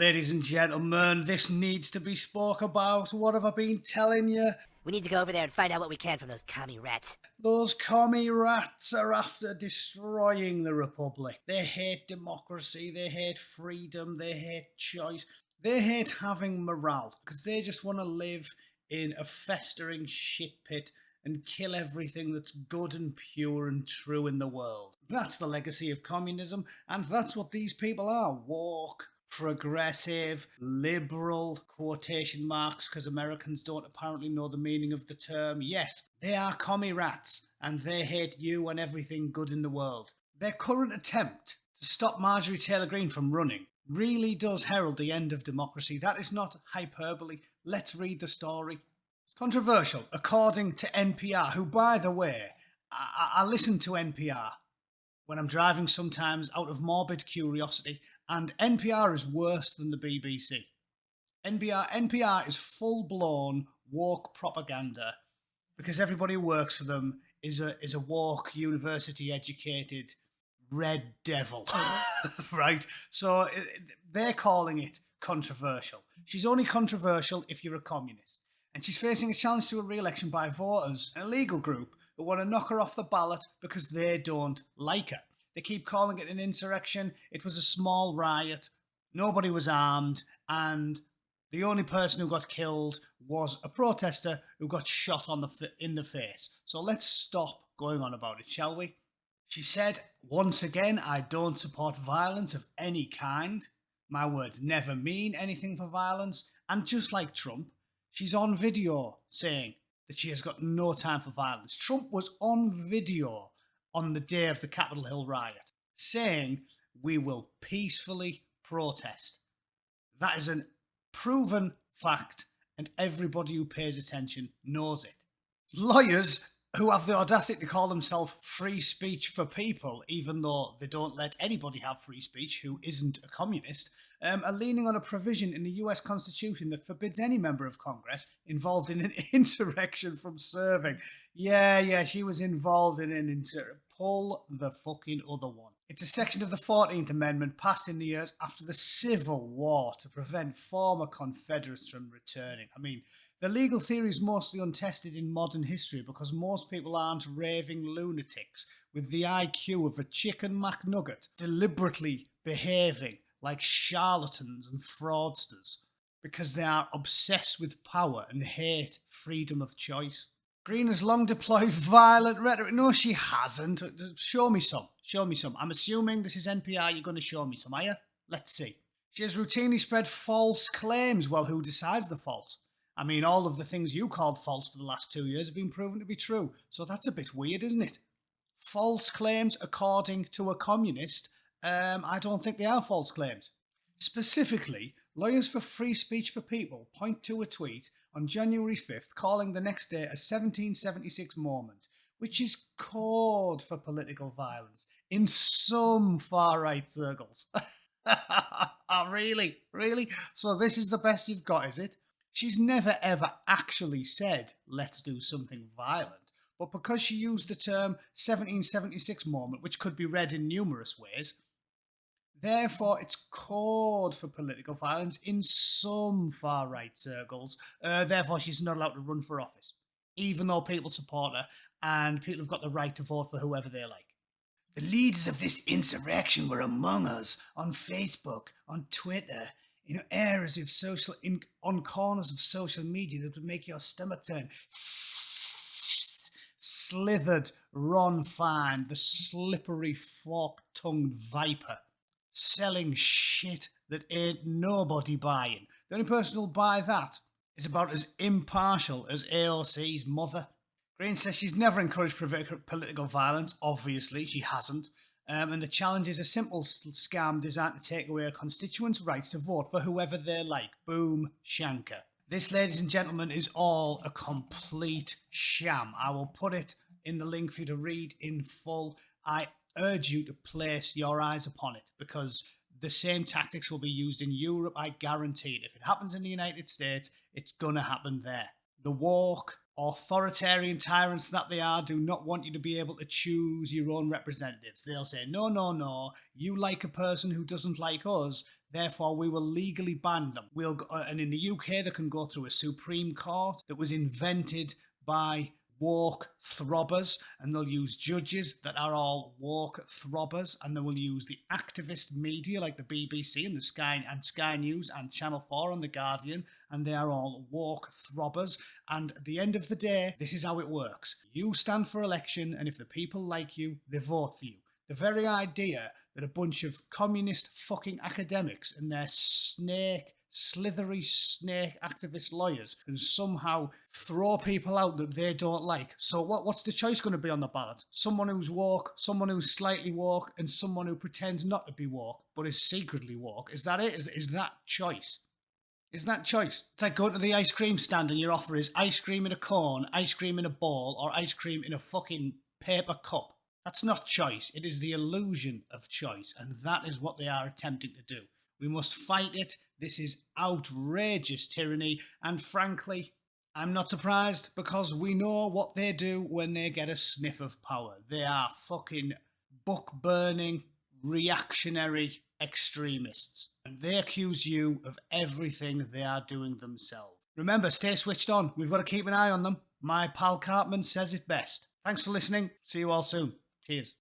Ladies and gentlemen, this needs to be spoke about. What have I been telling you? We need to go over there and find out what we can from those commie rats. Those commie rats are after destroying the Republic. They hate democracy, they hate freedom, they hate choice. They hate having morale because they just want to live in a festering shit pit and kill everything that's good and pure and true in the world. That's the legacy of communism, and that's what these people are. Woke, progressive, liberal, quotation marks, because Americans don't apparently know the meaning of the term. Yes, they are commie rats, and they hate you and everything good in the world. Their current attempt to stop Marjorie Taylor Greene from running really does herald the end of democracy. That is not hyperbole. Let's read the story. Controversial, according to NPR, who, by the way, I listen to NPR when I'm driving sometimes out of morbid curiosity, and NPR is worse than the BBC. NPR is full-blown woke propaganda because everybody who works for them is a woke, university-educated red devil, right? So they're calling it controversial. She's only controversial if you're a communist. And she's facing a challenge to a re-election by voters, an illegal group who want to knock her off the ballot because they don't like her. They keep calling it an insurrection. It was a small riot. Nobody was armed. And the only person who got killed was a protester who got shot in the face. So let's stop going on about it, shall we? She said, once again, I don't support violence of any kind. My words never mean anything for violence. And just like Trump, she's on video saying that she has got no time for violence. Trump was on video on the day of the Capitol Hill riot saying we will peacefully protest. That is a proven fact, and everybody who pays attention knows it. Lawyers who have the audacity to call themselves free speech for people, even though they don't let anybody have free speech who isn't a communist, are leaning on a provision in the US Constitution that forbids any member of Congress involved in an insurrection from serving. Yeah, she was involved in an insurrection. Pull the fucking other one. It's a section of the 14th Amendment passed in the years after the Civil War to prevent former Confederates from returning. I mean, the legal theory is mostly untested in modern history because most people aren't raving lunatics with the IQ of a chicken McNugget, deliberately behaving like charlatans and fraudsters because they are obsessed with power and hate freedom of choice. Greene has long deployed violent rhetoric. No, she hasn't. Show me some. I'm assuming this is NPR. You're going to show me some, are you? Let's see. She has routinely spread false claims. Well, who decides the false? I mean, all of the things you called false for the last 2 years have been proven to be true. So that's a bit weird, isn't it? False claims, according to a communist, I don't think they are false claims. Specifically, Lawyers for Free Speech for People point to a tweet on January 5th calling the next day a 1776 moment, which is code for political violence in some far-right circles. Really? So this is the best you've got, is it? She's never ever actually said, let's do something violent. But because she used the term 1776 moment, which could be read in numerous ways, therefore it's code for political violence in some far-right circles. Therefore she's not allowed to run for office, even though people support her and people have got the right to vote for whoever they like. The leaders of this insurrection were among us on Facebook, on Twitter, areas of on corners of social media that would make your stomach turn. Slithered Ron Fine, the slippery fork-tongued viper, selling shit that ain't nobody buying. The only person who'll buy that is about as impartial as AOC's mother. Greene says she's never encouraged political violence. Obviously, she hasn't. And the challenge is a simple scam designed to take away a constituents' rights to vote for whoever they like. Boom, shanker. This, ladies and gentlemen, is all a complete sham. I will put it in the link for you to read in full. I urge you to place your eyes upon it because the same tactics will be used in Europe, I guarantee it. If it happens in the United States, it's going to happen there. The woke, authoritarian tyrants that they are, do not want you to be able to choose your own representatives. They'll say, no, no, no, you like a person who doesn't like us, therefore we will legally ban them. And in the UK, they can go through a Supreme Court that was invented by woke throbbers, and they'll use judges that are all woke throbbers, and they will use the activist media like the BBC and the Sky News and Channel 4 and the Guardian, and they are all woke throbbers. And at the end of the day, this is how it works. You stand for election, and if the people like you, they vote for you. The very idea that a bunch of communist fucking academics and their slithery snake activist lawyers can somehow throw people out that they don't like. So what's the choice going to be on the ballot? Someone who's woke, someone who's slightly woke, and someone who pretends not to be woke but is secretly woke. Is that it? Is that choice? Is that choice? It's like going to the ice cream stand and your offer is ice cream in a cone, ice cream in a bowl, or ice cream in a fucking paper cup. That's not choice. It is the illusion of choice, and that is what they are attempting to do. We must fight it. This is outrageous tyranny, and frankly, I'm not surprised, because we know what they do when they get a sniff of power. They are fucking book-burning, reactionary extremists, and they accuse you of everything they are doing themselves. Remember, stay switched on. We've got to keep an eye on them. My pal Cartman says it best. Thanks for listening. See you all soon. Cheers.